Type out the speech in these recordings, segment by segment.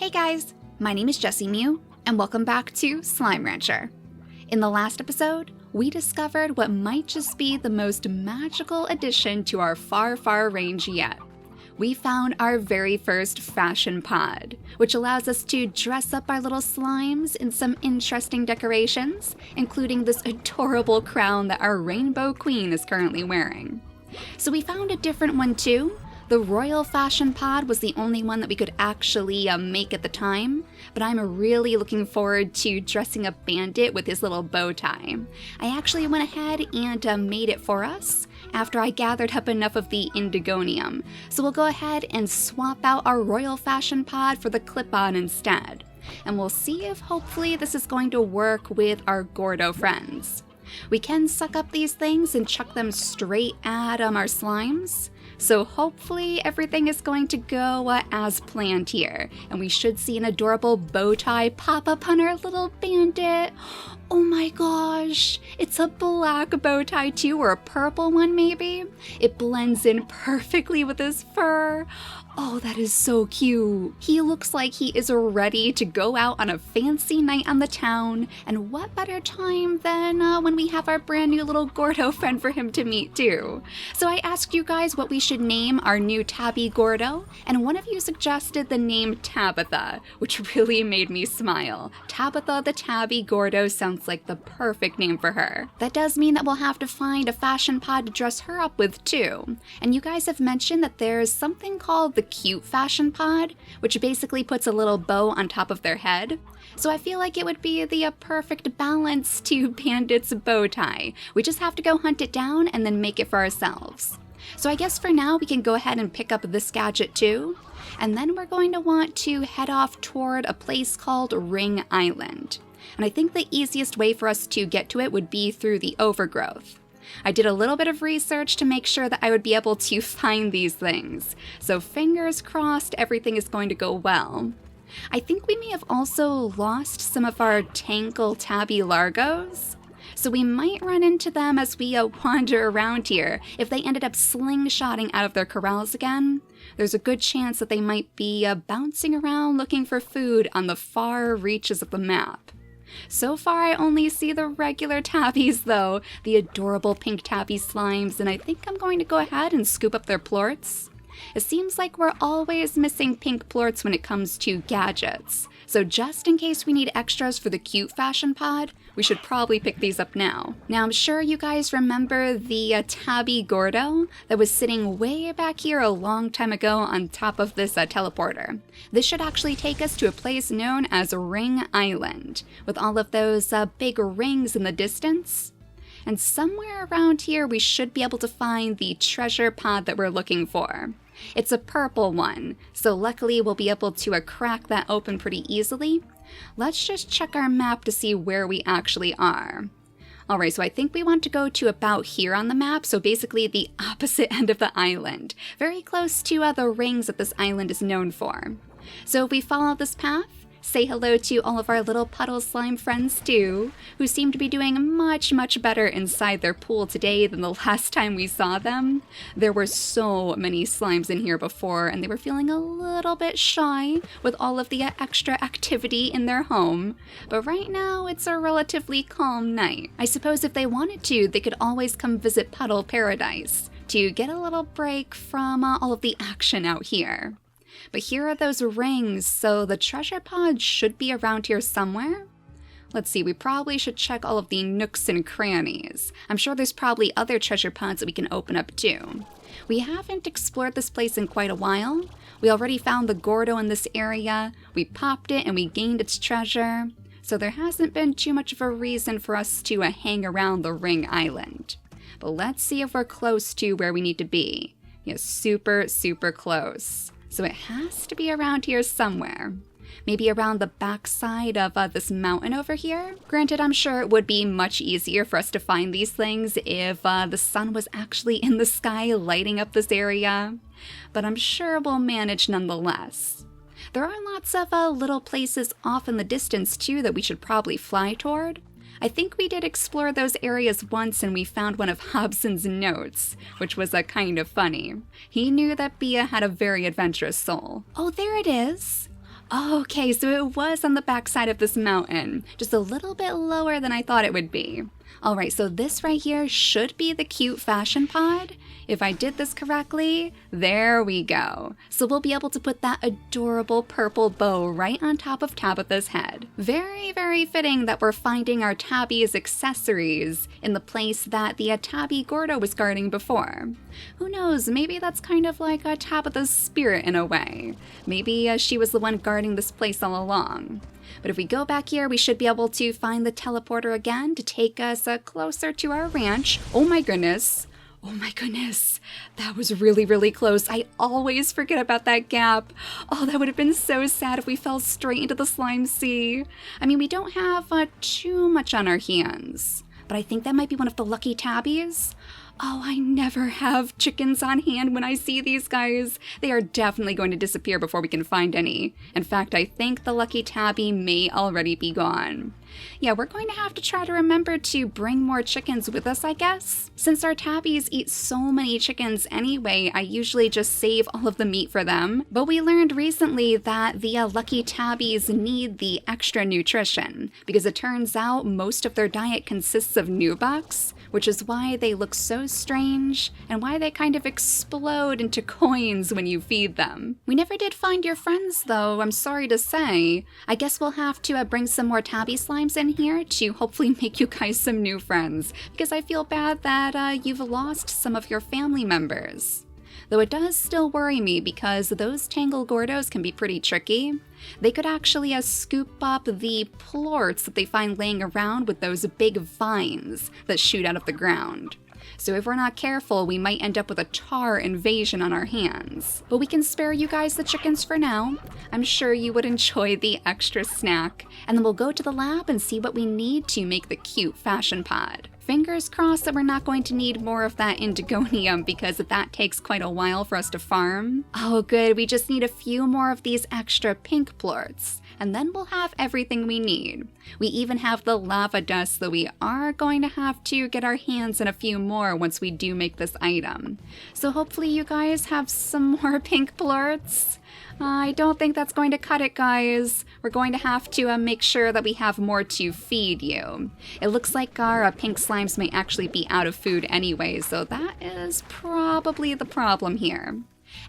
Hey guys, my name is JessiMew, and welcome back to Slime Rancher. In the last episode, we discovered what might just be the most magical addition to our far range yet. We found our very first fashion pod, which allows us to dress up our little slimes in some interesting decorations, including this adorable crown that our rainbow queen is currently wearing. So we found a different one too. The royal fashion pod was the only one that we could actually make at the time, but I'm really looking forward to dressing up Bandit with his little bow tie. I actually went ahead and made it for us after I gathered up enough of the indigonium, so we'll go ahead and swap out our royal fashion pod for the clip-on instead, and we'll see if hopefully this is going to work with our Gordo friends. We can suck up these things and chuck them straight at our slimes. So hopefully everything is going to go as planned here, and we should see an adorable bow tie pop up on our little bandit. Oh my gosh, it's a black bow tie too, or a purple one maybe. It blends in perfectly with his fur. Oh, that is so cute. He looks like he is ready to go out on a fancy night on the town, and what better time than when we have our brand new little Gordo friend for him to meet too. So I asked you guys what we should name our new Tabby Gordo, and one of you suggested the name Tabitha, which really made me smile. Tabitha the Tabby Gordo sounds like the perfect name for her. That does mean that we'll have to find a fashion pod to dress her up with too. And you guys have mentioned that there's something called the cute fashion pod, which basically puts a little bow on top of their head. So I feel like it would be the perfect balance to Bandit's bow tie. We just have to go hunt it down and then make it for ourselves. So I guess for now we can go ahead and pick up this gadget too. And then we're going to want to head off toward a place called Ring Island. And I think the easiest way for us to get to it would be through the overgrowth. I did a little bit of research to make sure that I would be able to find these things, so fingers crossed everything is going to go well. I think we may have also lost some of our Tankle Tabby Largos, so we might run into them as we wander around here. If they ended up slingshotting out of their corrals again, there's a good chance that they might be bouncing around looking for food on the far reaches of the map. So far, I only see the regular tabbies, though, the adorable pink tabby slimes, and I think I'm going to go ahead and scoop up their plorts. It seems like we're always missing pink plorts when it comes to gadgets, so just in case we need extras for the cute fashion pod, we should probably pick these up now. Now, I'm sure you guys remember the Tabby Gordo that was sitting way back here a long time ago on top of this teleporter. This should actually take us to a place known as Ring Island, with all of those big rings in the distance. And somewhere around here we should be able to find the treasure pod that we're looking for. It's a purple one, so luckily we'll be able to crack that open pretty easily. Let's just check our map to see where we actually are. Alright, so I think we want to go to about here on the map, so basically the opposite end of the island. Very close to the rings that this island is known for. So if we follow this path, say hello to all of our little puddle slime friends too, who seem to be doing much better inside their pool today than the last time we saw them. There were so many slimes in here before, and they were feeling a little bit shy with all of the extra activity in their home. But right now, it's a relatively calm night. I suppose if they wanted to, they could always come visit Puddle Paradise to get a little break from all of the action out here. But here are those rings, so the treasure pod should be around here somewhere. Let's see, we probably should check all of the nooks and crannies. I'm sure there's probably other treasure pods that we can open up too. We haven't explored this place in quite a while. We already found the Gordo in this area, we popped it and we gained its treasure. So there hasn't been too much of a reason for us to hang around the Ring Island. But let's see if we're close to where we need to be. Yeah, super close. So it has to be around here somewhere. Maybe around the backside of this mountain over here. Granted, I'm sure it would be much easier for us to find these things if the sun was actually in the sky lighting up this area. But I'm sure we'll manage nonetheless. There are lots of little places off in the distance too that we should probably fly toward. I think we did explore those areas once and we found one of Hobson's notes, which was kind of funny. He knew that Bea had a very adventurous soul. Oh, there it is! Okay, so it was on the backside of this mountain, just a little bit lower than I thought it would be. Alright, so this right here should be the cute fashion pod. If I did this correctly, there we go. So we'll be able to put that adorable purple bow right on top of Tabitha's head. Very, very fitting that we're finding our Tabby's accessories in the place that the Tabby Gordo was guarding before. Who knows, maybe that's kind of like Tabitha's spirit in a way. Maybe she was the one guarding this place all along. But if we go back here, we should be able to find the teleporter again to take us closer to our ranch. Oh my goodness. Oh my goodness, that was really, really close. I always forget about that gap. Oh, that would have been so sad if we fell straight into the slime sea. I mean, we don't have too much on our hands, but I think that might be one of the lucky tabbies. Oh, I never have chickens on hand when I see these guys. They are definitely going to disappear before we can find any. In fact, I think the lucky tabby may already be gone. Yeah, we're going to have to try to remember to bring more chickens with us, I guess. Since our tabbies eat so many chickens anyway, I usually just save all of the meat for them. But we learned recently that the lucky tabbies need the extra nutrition, because it turns out most of their diet consists of nubucks, which is why they look so strange and why they kind of explode into coins when you feed them. We never did find your friends though, I'm sorry to say. I guess we'll have to bring some more tabby slimes in here to hopefully make you guys some new friends, because I feel bad that you've lost some of your family members. Though it does still worry me because those tangled gordos can be pretty tricky. They could actually scoop up the plorts that they find laying around with those big vines that shoot out of the ground. So if we're not careful, we might end up with a tar invasion on our hands. But we can spare you guys the chickens for now. I'm sure you would enjoy the extra snack. And then we'll go to the lab and see what we need to make the cute fashion pod. Fingers crossed that we're not going to need more of that indigonium because that takes quite a while for us to farm. Oh good, we just need a few more of these extra pink plorts, and then we'll have everything we need. We even have the lava dust, though we are going to have to get our hands on a few more once we do make this item. So hopefully you guys have some more pink plorts. I don't think that's going to cut it, guys. We're going to have to make sure that we have more to feed you. It looks like our pink slimes may actually be out of food anyway, so that is probably the problem here.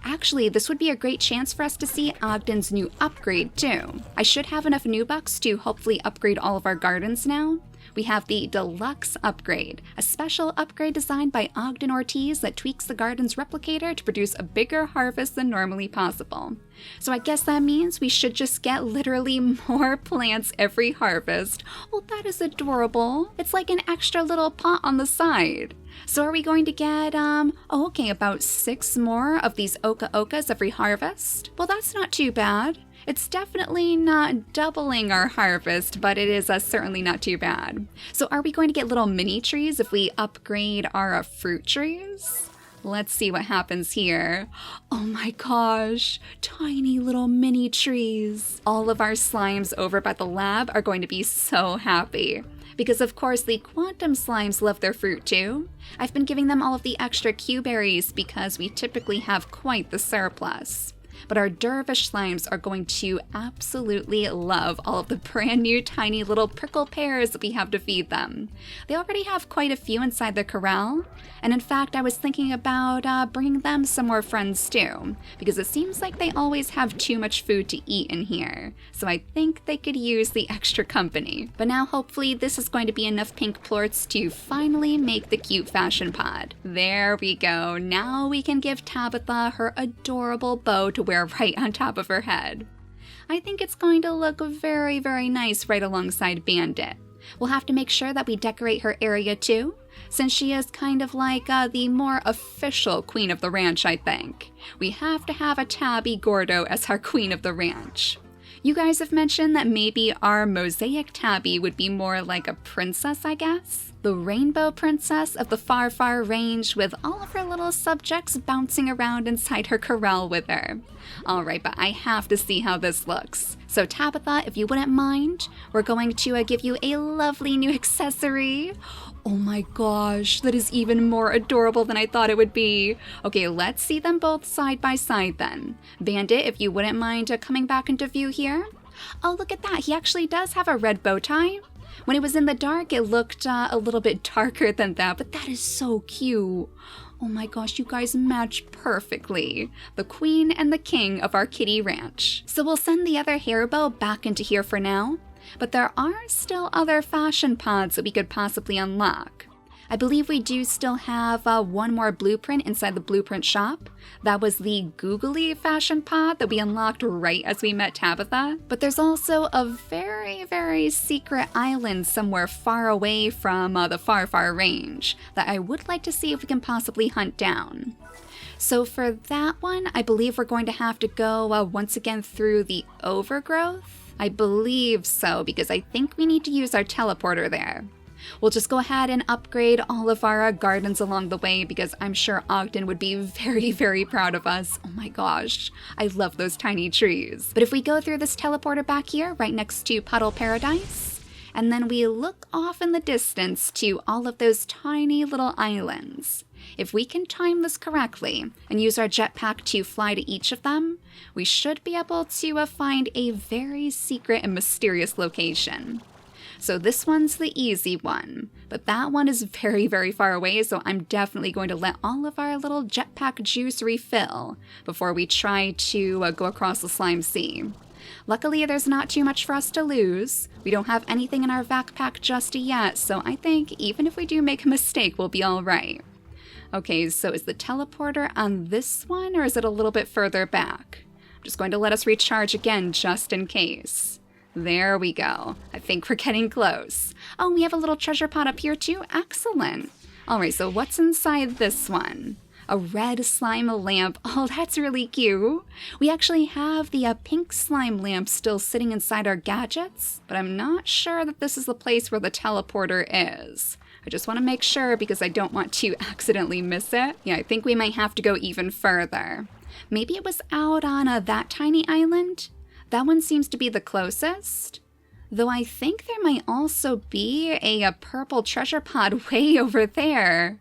Actually, this would be a great chance for us to see Ogden's new upgrade too. I should have enough nubucks to hopefully upgrade all of our gardens now. We have the Deluxe Upgrade, a special upgrade designed by Ogden Ortiz that tweaks the garden's replicator to produce a bigger harvest than normally possible. So I guess that means we should just get literally more plants every harvest. Well, that is adorable. It's like an extra little pot on the side. So are we going to get, about 6 more of these oka-okas every harvest? Well, that's not too bad. It's definitely not doubling our harvest, but it is certainly not too bad. So are we going to get little mini trees if we upgrade our fruit trees? Let's see what happens here. Oh my gosh, tiny little mini trees. All of our slimes over by the lab are going to be so happy. Because of course the quantum slimes love their fruit too. I've been giving them all of the extra Q-berries because we typically have quite the surplus. But our dervish slimes are going to absolutely love all of the brand new tiny little prickle pears that we have to feed them. They already have quite a few inside the corral, and in fact I was thinking about bringing them some more friends too, because it seems like they always have too much food to eat in here, so I think they could use the extra company. But now hopefully this is going to be enough pink plorts to finally make the cute fashion pod. There we go, now we can give Tabitha her adorable bow to wear right on top of her head. I think it's going to look very, very nice right alongside Bandit. We'll have to make sure that we decorate her area too, since she is kind of like the more official queen of the ranch, I think. We have to have a Tabby Gordo as our queen of the ranch. You guys have mentioned that maybe our mosaic Tabby would be more like a princess, I guess? The rainbow princess of the far, far range with all of her little subjects bouncing around inside her corral with her. Alright, but I have to see how this looks. So Tabitha, if you wouldn't mind, we're going to give you a lovely new accessory. Oh my gosh, that is even more adorable than I thought it would be. Okay, let's see them both side by side then. Bandit, if you wouldn't mind coming back into view here. Oh, look at that. He actually does have a red bow tie. When it was in the dark, it looked a little bit darker than that, but that is so cute. Oh my gosh, you guys match perfectly. The queen and the king of our kitty ranch. So we'll send the other hair bow back into here for now. But there are still other fashion pods that we could possibly unlock. I believe we do still have one more blueprint inside the blueprint shop. That was the googly fashion pod that we unlocked right as we met Tabitha. But there's also a very, very secret island somewhere far away from the far, far range that I would like to see if we can possibly hunt down. So for that one, I believe we're going to have to go once again through the overgrowth. I believe so, because I think we need to use our teleporter there. We'll just go ahead and upgrade all of our gardens along the way because I'm sure Ogden would be very, very proud of us. Oh my gosh, I love those tiny trees. But if we go through this teleporter back here, right next to Puddle Paradise, and then we look off in the distance to all of those tiny little islands. If we can time this correctly and use our jetpack to fly to each of them, we should be able to find a very secret and mysterious location. So this one's the easy one, but that one is very, very far away, so I'm definitely going to let all of our little jetpack juice refill before we try to go across the slime sea. Luckily, there's not too much for us to lose. We don't have anything in our vacpack just yet, so I think even if we do make a mistake, we'll be all right. Okay, so is the teleporter on this one, or is it a little bit further back? I'm just going to let us recharge again, just in case. There we go. I think we're getting close. Oh, we have a little treasure pot up here too? Excellent. Alright, so what's inside this one? A red slime lamp. Oh, that's really cute. We actually have the pink slime lamp still sitting inside our gadgets, but I'm not sure that this is the place where the teleporter is. I just want to make sure because I don't want to accidentally miss it. Yeah, I think we might have to go even further. Maybe it was out on that tiny island? That one seems to be the closest. Though I think there might also be a purple treasure pod way over there.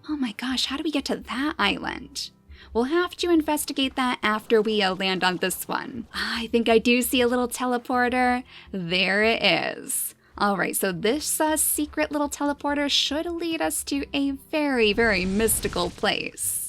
Oh my gosh, how do we get to that island? We'll have to investigate that after we land on this one. I think I do see a little teleporter. There it is. Alright, so this secret little teleporter should lead us to a very, very mystical place.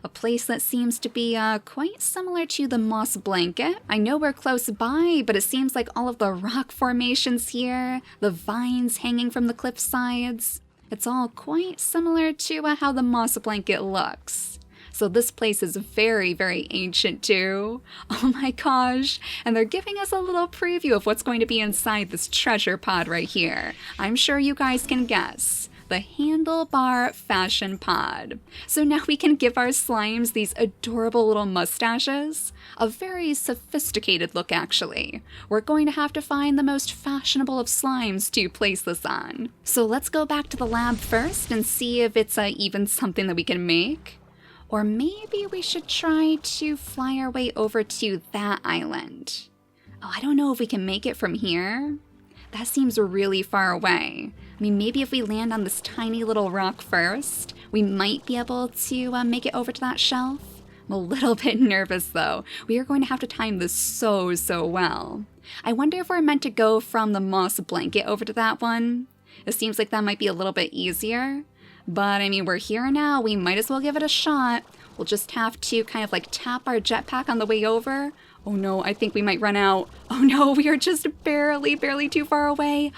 A place that seems to be quite similar to the moss blanket. I know we're close by, but it seems like all of the rock formations here, the vines hanging from the cliff sides, it's all quite similar to how the moss blanket looks. So this place is very, very ancient too. Oh my gosh, and they're giving us a little preview of what's going to be inside this treasure pod right here. I'm sure you guys can guess. The Handlebar Fashion Pod. So now we can give our slimes these adorable little mustaches. A very sophisticated look, actually. We're going to have to find the most fashionable of slimes to place this on. So let's go back to the lab first and see if it's even something that we can make. Or maybe we should try to fly our way over to that island. Oh, I don't know if we can make it from here. That seems really far away. I mean, maybe if we land on this tiny little rock first, we might be able to make it over to that shelf. I'm a little bit nervous though. We are going to have to time this so well. I wonder if we're meant to go from the moss blanket over to that one. It seems like that might be a little bit easier. But I mean, we're here now, we might as well give it a shot. We'll just have to kind of like tap our jetpack on the way over. Oh no, I think we might run out. Oh no, we are just barely too far away.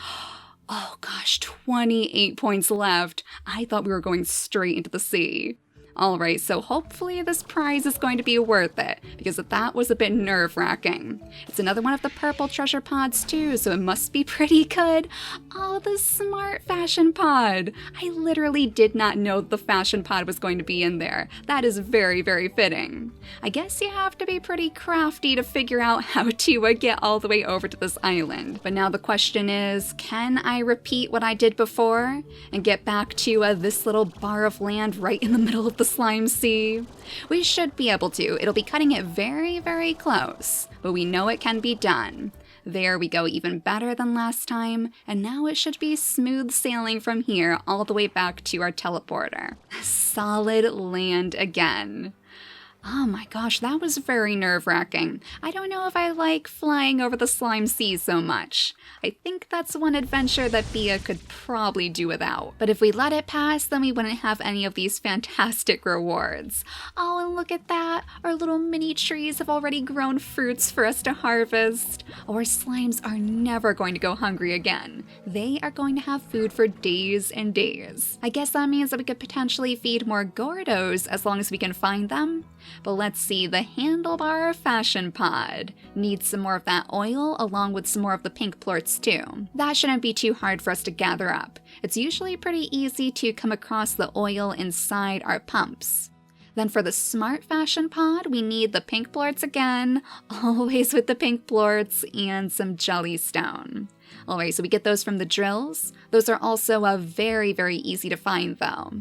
Oh gosh, 28 points left. I thought we were going straight into the sea. Alright, so hopefully this prize is going to be worth it, because that was a bit nerve-wracking. It's another one of the purple treasure pods too, so it must be pretty good. Oh, the smart fashion pod! I literally did not know the fashion pod was going to be in there. That is very fitting. I guess you have to be pretty crafty to figure out how to get all the way over to this island. But now the question is, can I repeat what I did before and get back to this little bar of land right in the middle of the slime sea? We should be able to. It'll be cutting it very, very close, but we know it can be done. There we go, even better than last time, and now it should be smooth sailing from here all the way back to our teleporter. Solid land again. Oh my gosh, that was very nerve-wracking. I don't know if I like flying over the slime sea so much. I think that's one adventure that Bea could probably do without. But if we let it pass, then we wouldn't have any of these fantastic rewards. Oh, and look at that! Our little mini trees have already grown fruits for us to harvest. Our slimes are never going to go hungry again. They are going to have food for days and days. I guess that means that we could potentially feed more gordos as long as we can find them. But let's see, the Handlebar Fashion Pod needs some more of that oil along with some more of the pink plorts too. That shouldn't be too hard for us to gather up. It's usually pretty easy to come across the oil inside our pumps. Then for the Smart Fashion Pod, we need the pink plorts again, always with the pink plorts, and some jellystone. Alright, so we get those from the drills. Those are also very, very easy to find though.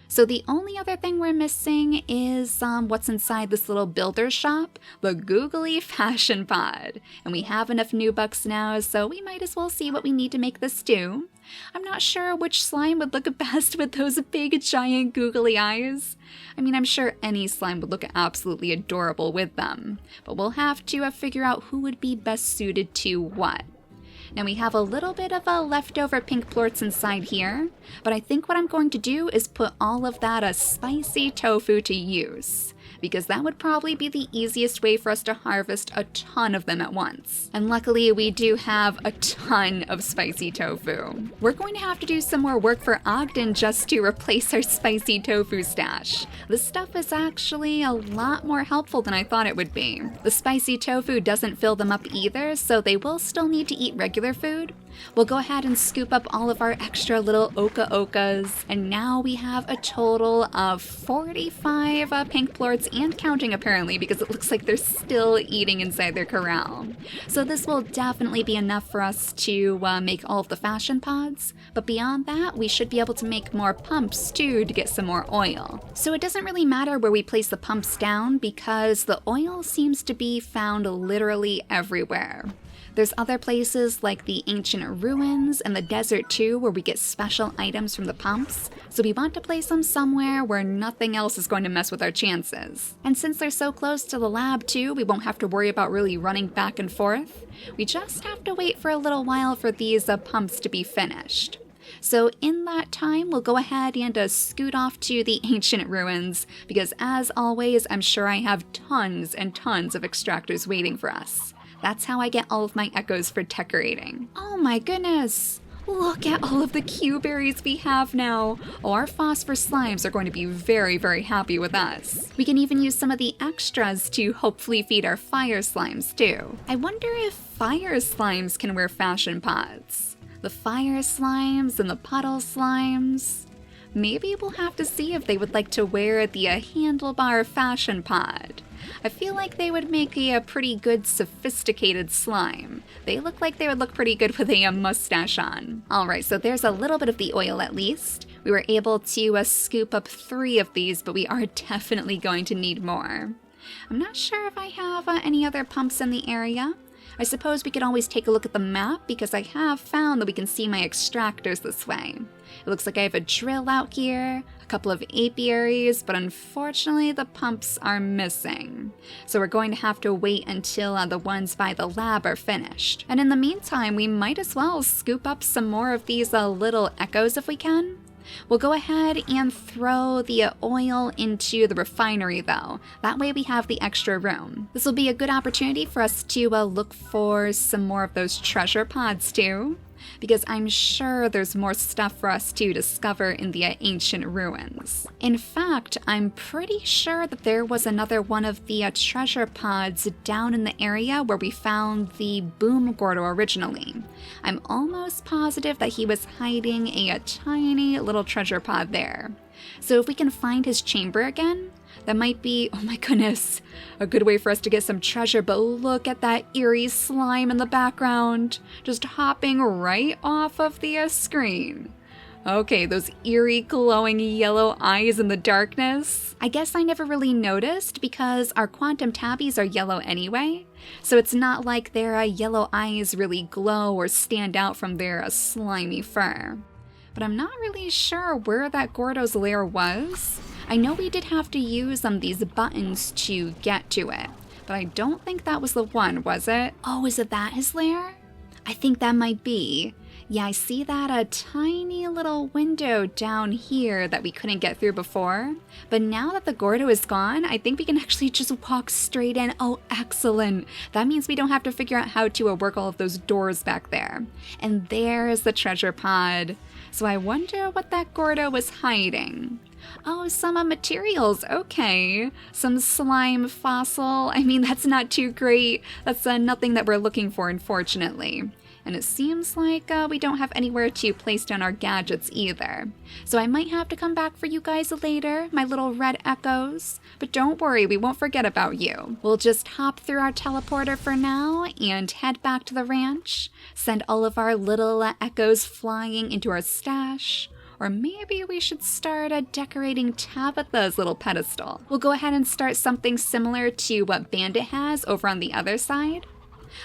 So the only other thing we're missing is what's inside this little builder shop, the Googly Fashion Pod. And we have enough new bucks now, so we might as well see what we need to make this do. I'm not sure which slime would look best with those big, giant, googly eyes. I mean, I'm sure any slime would look absolutely adorable with them. But we'll have to figure out who would be best suited to what. Now we have a little bit of a leftover pink plorts inside here, but I think what I'm going to do is put all of that spicy tofu to use, because that would probably be the easiest way for us to harvest a ton of them at once. And luckily we do have a ton of spicy tofu. We're going to have to do some more work for Ogden just to replace our spicy tofu stash. This stuff is actually a lot more helpful than I thought it would be. The spicy tofu doesn't fill them up either, so they will still need to eat regular food. We'll go ahead and scoop up all of our extra little oka-okas, and now we have a total of 45 pink plorts and counting apparently, because it looks like they're still eating inside their corral. So this will definitely be enough for us to make all of the fashion pods, but beyond that we should be able to make more pumps too to get some more oil. So it doesn't really matter where we place the pumps down because the oil seems to be found literally everywhere. There's other places like the ancient ruins and the desert too where we get special items from the pumps, so we want to place them somewhere where nothing else is going to mess with our chances. And since they're so close to the lab too, we won't have to worry about really running back and forth. We just have to wait for a little while for these pumps to be finished. So in that time, we'll go ahead and scoot off to the ancient ruins, because as always, I'm sure I have tons and tons of extractors waiting for us. That's how I get all of my echoes for decorating. Oh my goodness! Look at all of the Q-berries we have now! Oh, our phosphor slimes are going to be very, very happy with us. We can even use some of the extras to hopefully feed our fire slimes too. I wonder if fire slimes can wear fashion pods. The fire slimes and the puddle slimes. Maybe we'll have to see if they would like to wear the Handlebar Fashion Pod. I feel like they would make a pretty good sophisticated slime. They look like they would look pretty good with a mustache on. Alright, so there's a little bit of the oil at least. We were able to scoop up 3 of these, but we are definitely going to need more. I'm not sure if I have any other pumps in the area. I suppose we could always take a look at the map, because I have found that we can see my extractors this way. It looks like I have a drill out here, a couple of apiaries, but unfortunately the pumps are missing. So we're going to have to wait until the ones by the lab are finished. And in the meantime, we might as well scoop up some more of these little echoes if we can. We'll go ahead and throw the oil into the refinery though. That way we have the extra room. This will be a good opportunity for us to look for some more of those treasure pods too, because I'm sure there's more stuff for us to discover in the ancient ruins. In fact, I'm pretty sure that there was another one of the treasure pods down in the area where we found the Boom Gordo originally. I'm almost positive that he was hiding a tiny little treasure pod there. So if we can find his chamber again, that might be, oh my goodness, a good way for us to get some treasure. But look at that eerie slime in the background, just hopping right off of the screen. Okay, those eerie glowing yellow eyes in the darkness. I guess I never really noticed because our quantum tabbies are yellow anyway, so it's not like their yellow eyes really glow or stand out from their slimy fur. But I'm not really sure where that Gordo's lair was. I know we did have to use these buttons to get to it, but I don't think that was the one, was it? Oh, is it that his lair? I think that might be. Yeah, I see that a tiny little window down here that we couldn't get through before. But now that the Gordo is gone, I think we can actually just walk straight in. Oh, excellent. That means we don't have to figure out how to work all of those doors back there. And there's the treasure pod. So I wonder what that Gordo was hiding. Oh, some materials, okay. Some slime fossil. I mean, that's not too great. That's nothing that we're looking for, unfortunately. And it seems like we don't have anywhere to place down our gadgets either. So I might have to come back for you guys later, my little red echoes. But don't worry, we won't forget about you. We'll just hop through our teleporter for now and head back to the ranch. Send all of our little echoes flying into our stash. Or maybe we should start decorating Tabitha's little pedestal. We'll go ahead and start something similar to what Bandit has over on the other side.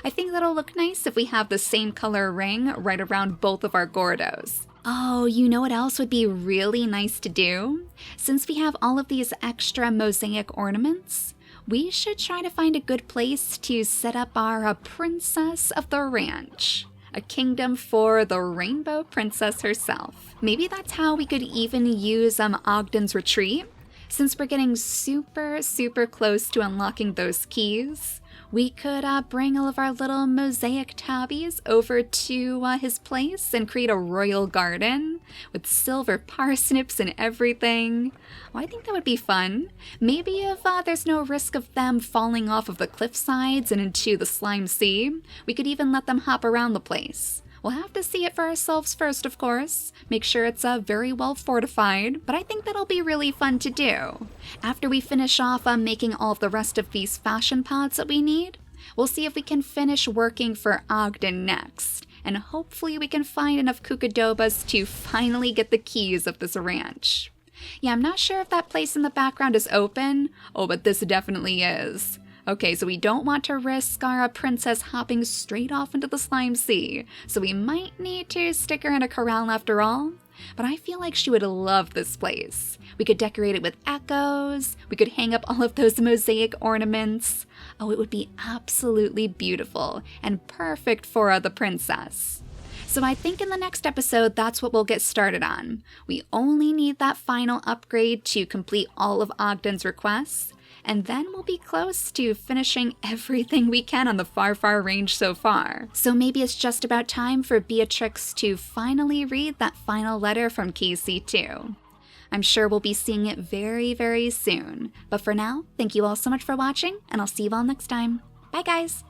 I think that'll look nice if we have the same color ring right around both of our Gordos. Oh, you know what else would be really nice to do? Since we have all of these extra mosaic ornaments, we should try to find a good place to set up our princess of the ranch. A kingdom for the Rainbow Princess herself. Maybe that's how we could even use Ogden's Retreat. Since we're getting super close to unlocking those keys, we could bring all of our little mosaic tabbies over to his place and create a royal garden with silver parsnips and everything. Well, I think that would be fun. Maybe if there's no risk of them falling off of the cliff sides and into the slime sea, we could even let them hop around the place. We'll have to see it for ourselves first, of course. Make sure it's very well fortified, but I think that'll be really fun to do. After we finish off making all of the rest of these fashion pods that we need, we'll see if we can finish working for Ogden next. And hopefully we can find enough Kukadobas to finally get the keys of this ranch. Yeah, I'm not sure if that place in the background is open. Oh, but this definitely is. Okay, so we don't want to risk our princess hopping straight off into the slime sea, so we might need to stick her in a corral after all. But I feel like she would love this place. We could decorate it with echoes, we could hang up all of those mosaic ornaments. Oh, it would be absolutely beautiful and perfect for the princess. So I think in the next episode, that's what we'll get started on. We only need that final upgrade to complete all of Ogden's requests, and then we'll be close to finishing everything we can on the far range so far. So maybe it's just about time for Beatrix to finally read that final letter from KC2. I'm sure we'll be seeing it very soon. But for now, thank you all so much for watching, and I'll see you all next time. Bye guys!